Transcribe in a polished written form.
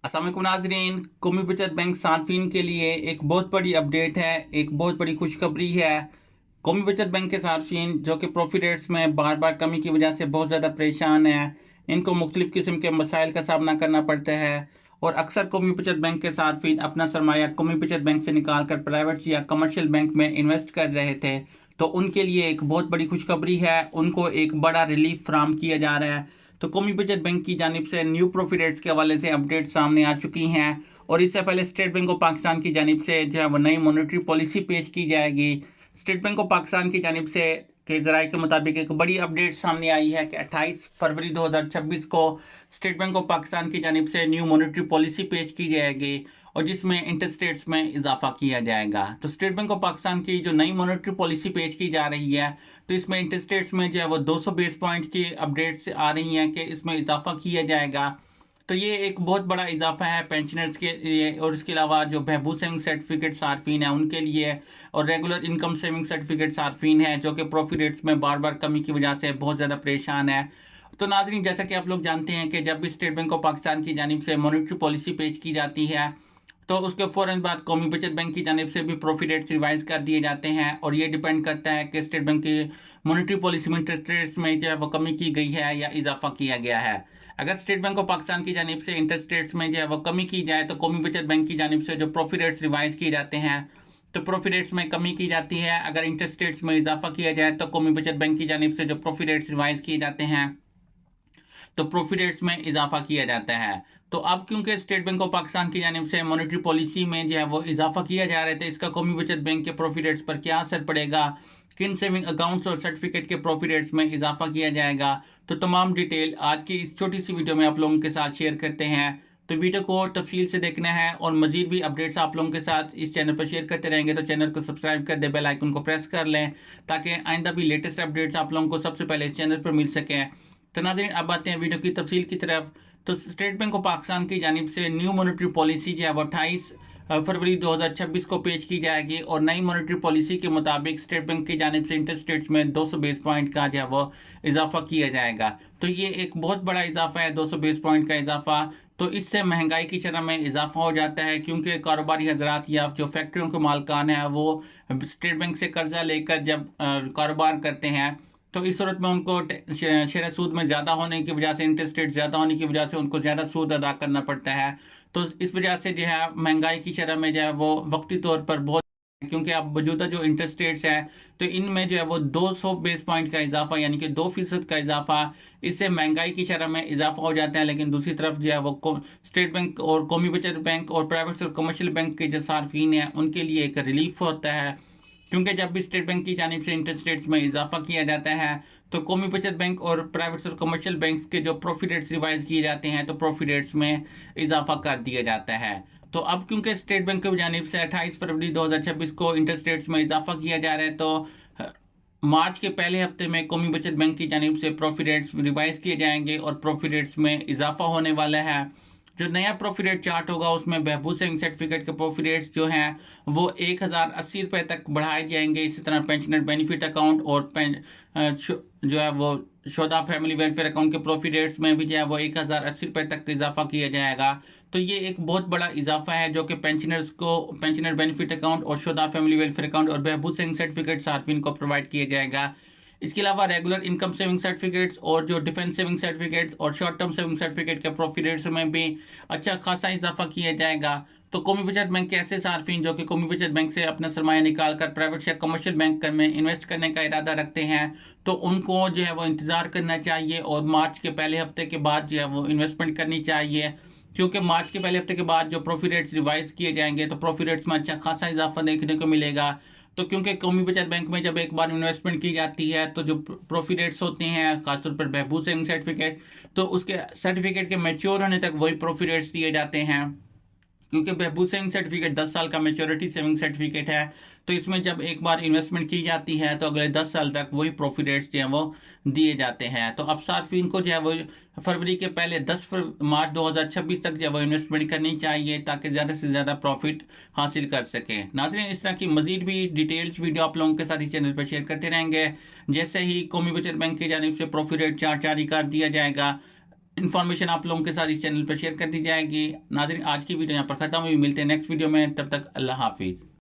अस्सलाम वालेकुम नाज़रीन। कौमी बचत बैंक सार्फिन के लिए एक बहुत बड़ी अपडेट है, एक बहुत बड़ी खुशखबरी है। कौमी बचत बैंक के सार्फिन जो कि प्रॉफिट रेट्स में बार बार कमी की वजह से बहुत ज़्यादा परेशान है, इनको मुख्तलिफ़ किस्म के मसाइल का सामना करना पड़ता है और अक्सर कौमी बचत बैंक के सार्फिन अपना सरमाया कौमी बचत बैंक से निकाल कर प्राइवेट या कमर्शियल बैंक में इन्वेस्ट कर रहे थे। तो उनके लिए एक बहुत बड़ी खुशखबरी है, उनको एक बड़ा रिलीफ फ्राहम किया जा रहा है। तो कौमी बचत बैंक की जानिब से न्यू प्रॉफिट रेट्स के हवाले से अपडेट सामने आ चुकी हैं और इससे पहले स्टेट बैंक ऑफ पाकिस्तान की जानिब से जो है वो नई मॉनेटरी पॉलिसी पेश की जाएगी। स्टेट बैंक ऑफ पाकिस्तान की जानिब से के ज़राए के मुताबिक एक बड़ी अपडेट सामने आई है कि 28 फरवरी 2026 को स्टेट बैंक ऑफ पाकिस्तान की जानिब से न्यू मॉनेटरी पॉलिसी पेश की जाएगी और जिसमें इंटरेस्ट रेट्स में इजाफा किया जाएगा। तो स्टेट बैंक ऑफ पाकिस्तान की जो नई मॉनेटरी पॉलिसी पेश की जा रही है, तो इसमें इंटरेस्ट रेट्स में जो है वो 200 बेस पॉइंट की अपडेट्स आ रही हैं कि इसमें इजाफा किया जाएगा। तो ये एक बहुत बड़ा इजाफा है पेंशनर्स के लिए और इसके अलावा जो बहबूद सेविंग सर्टिफिकेट सार्फिन है उनके लिए और रेगुलर इनकम सेविंग सर्टिफिकेट सार्फिन है जो कि प्रॉफिट रेट्स में बार बार कमी की वजह से बहुत ज़्यादा परेशान है। तो नाज़रीन, जैसा कि आप लोग जानते हैं कि जब भी स्टेट बैंक ऑफ पाकिस्तान की जानिब से मॉनेटरी पॉलिसी पेश की जाती है तो उसके फ़ौरन बाद कौमी बचत बैंक की जानिब से भी प्रॉफिट रेट्स रिवाइज कर दिए जाते हैं और ये डिपेंड करता है कि स्टेट बैंक की मॉनेटरी पॉलिसी में इंटरेस्ट रेट्स में जो है वो कमी की गई है या इजाफा किया गया है। अगर स्टेट बैंक ऑफ पाकिस्तान की जानिब से इंटरेस्ट रेट्स में जो है वो कमी की जाए तो कौमी बचत बैंक की जानिब से जो प्रॉफिट रेट्स रिवाइज किए जाते हैं तो प्रॉफिट रेट्स में कमी की जाती है। अगर इंटरेस्ट रेट्स में इजाफा किया जाए तो कौमी बचत बैंक की जानिब से जो प्रॉफिट रेट्स रिवाइज किए जाते हैं तो प्रॉफिट रेट्स में इजाफा किया जाता है। तो अब क्योंकि स्टेट बैंक ऑफ पाकिस्तान की जानिब से मॉनेटरी पॉलिसी में जो है वो इजाफा किया जा रहा है तो इसका कौमी बचत बैंक के प्रॉफिट रेट्स पर क्या असर पड़ेगा, किन सेविंग अकाउंट्स और सर्टिफिकेट के प्रॉफिट रेट्स में इजाफा किया जाएगा, तो तमाम डिटेल आज की इस छोटी सी वीडियो में आप लोगों के साथ शेयर करते हैं। तो वीडियो को तफसील से देखना है और मजीद भी अपडेट्स आप लोगों के साथ इस चैनल पर शेयर करते रहेंगे तो चैनल को सब्सक्राइब कर दे, बेल आइकन को प्रेस कर लें ताकि आइंदा भी लेटेस्ट अपडेट्स आप लोगों को सबसे पहले इस चैनल पर मिल सकें। तो नाज़रीन, अब आते हैं वीडियो की तफसील की तरफ। तो स्टेट बैंक ऑफ पाकिस्तान की जानिब से न्यू मॉनेटरी पॉलिसी जो है वो 28 फरवरी 2026 को पेश की जाएगी और नई मॉनेटरी पॉलिसी के मुताबिक स्टेट बैंक की जानिब से इंटरेस्ट रेट्स में 200 बेस पॉइंट का जो है वो इजाफा किया जाएगा। तो ये एक बहुत बड़ा इजाफा है, 200 बेस पॉइंट का इजाफा। तो इससे महंगाई की शरह में इजाफा हो जाता है क्योंकि कारोबारी हजरात या जो फैक्ट्रियों के मालकान हैं वो स्टेट बैंक से कर्जा लेकर जब कारोबार करते हैं तो इस सूरत में उनको शेयर सूद में ज़्यादा होने की वजह से, इंटरेस्ट रेट ज़्यादा होने की वजह से उनको ज़्यादा सूद अदा करना पड़ता है। तो इस वजह से जो है महंगाई की शरह में जो है वो वक्ती तौर पर बहुत, क्योंकि अब मौजूदा जो इंटरेस्ट रेट्स हैं तो इनमें जो है वो 200 बेस पॉइंट का इजाफा यानी कि 2% का इजाफा, इससे महंगाई की शरह में इजाफा हो जाता है। लेकिन दूसरी तरफ जो है वो स्टेट बैंक और कौमी बचत बैंक और प्राइवेट और कमर्शियल बैंक के जो सार्फिन हैं उनके लिए एक रिलीफ होता है क्योंकि जब भी स्टेट बैंक की जानिब से इंटरेस्ट रेट्स में इजाफा किया जाता है तो कौमी बचत बैंक और प्राइवेट और कमर्शियल बैंक्स के जो प्रॉफिट रेट्स रिवाइज किए जाते हैं तो प्रॉफिट रेट्स में इजाफा कर दिया जाता है। तो अब क्योंकि स्टेट बैंक की जानिब से 28 फरवरी 2026 को इंटरेस्ट रेट्स में इजाफा किया जा रहा है तो मार्च के पहले हफ्ते में कौमी बचत बैंक की जानिब से प्रॉफिट रेट्स रिवाइज किए जाएंगे और प्रॉफिट रेट्स में इजाफा होने वाला है। जो नया प्रॉफिट रेट चार्ट होगा उसमें बहबूद सेविंग सर्टिफिकेट के प्रॉफिट रेट्स जो हैं वो 1080 रुपये तक बढ़ाए जाएंगे। इसी तरह पेंशनर बेनिफिट अकाउंट और जो है वो शोधा फैमिली वेलफेयर अकाउंट के प्रॉफिट रेट्स में भी जो है वो 1080 रुपये तक इजाफा किया जाएगा। तो ये एक बहुत बड़ा इजाफा है जो कि पेंशनर्स को पेंशनर बेनिफिट अकाउंट और शोधा फैमिली वेलफेयर अकाउंट और बहबूद सेविंग सर्टिफिकेट सार्फिन को प्रोवाइड किया जाएगा। इसके अलावा रेगुलर इनकम सेविंग सर्टिफिकेट्स और जो डिफेंस सेविंग सर्टिफिकेट्स और शॉर्ट टर्म सेविंग सर्टिफिकेट के प्रॉफिट रेट्स में भी अच्छा खासा इजाफा किया जाएगा। तो कौमी बचत बैंक के ऐसे सार्फिन जो कि कौमी बचत बैंक से अपना सरमाया निकाल कर प्राइवेट या कमर्शियल बैंक में इन्वेस्ट करने का इरादा रखते हैं तो उनको जो है वो इंतज़ार करना चाहिए और मार्च के पहले हफ्ते के बाद जो है वो इन्वेस्टमेंट करनी चाहिए क्योंकि मार्च के पहले हफ्ते के बाद जो प्रॉफिट रेट्स रिवाइज किए जाएंगे तो प्रॉफिट रेट्स में अच्छा खासा इजाफा देखने को मिलेगा। तो क्योंकि कौमी बचत बैंक में जब एक बार इन्वेस्टमेंट की जाती है तो जो प्रॉफिट रेट्स होते हैं खासतौर पर बहबूद सेविंग सर्टिफिकेट तो उसके सर्टिफिकेट के मैच्योर होने तक वही प्रॉफिट रेट्स दिए जाते हैं क्योंकि बहबूद सेविंग सर्टिफिकेट 10 साल का मेच्योरिटी सेविंग सर्टिफिकेट है। तो इसमें जब एक बार इन्वेस्टमेंट की जाती है तो अगले 10 साल तक वही प्रॉफिट रेट्स जो हैं वो दिए जाते हैं। तो अब सार्फिन को जो है वो फरवरी के पहले 10 मार्च 2026 तक जो है वो इन्वेस्टमेंट करनी चाहिए ताकि ज़्यादा से ज़्यादा प्रॉफिट हासिल कर सकें। नाज़रीन, इस तरह की मज़ीद भी डिटेल्स वीडियो आप लोगों के साथ इस चैनल पर शेयर करते रहेंगे। जैसे ही कौमी बचत बैंक की जानिब से प्रॉफिट रेट चार्ट जारी कर दिया जाएगा इन्फॉर्मेशन आप लोगों के साथ इस चैनल पर शेयर कर दी जाएगी। नाज़रीन, आज की वीडियो यहाँ पर ख़त्म हुई। मिलते हैं नेक्स्ट वीडियो में, तब तक अल्लाह हाफिज़।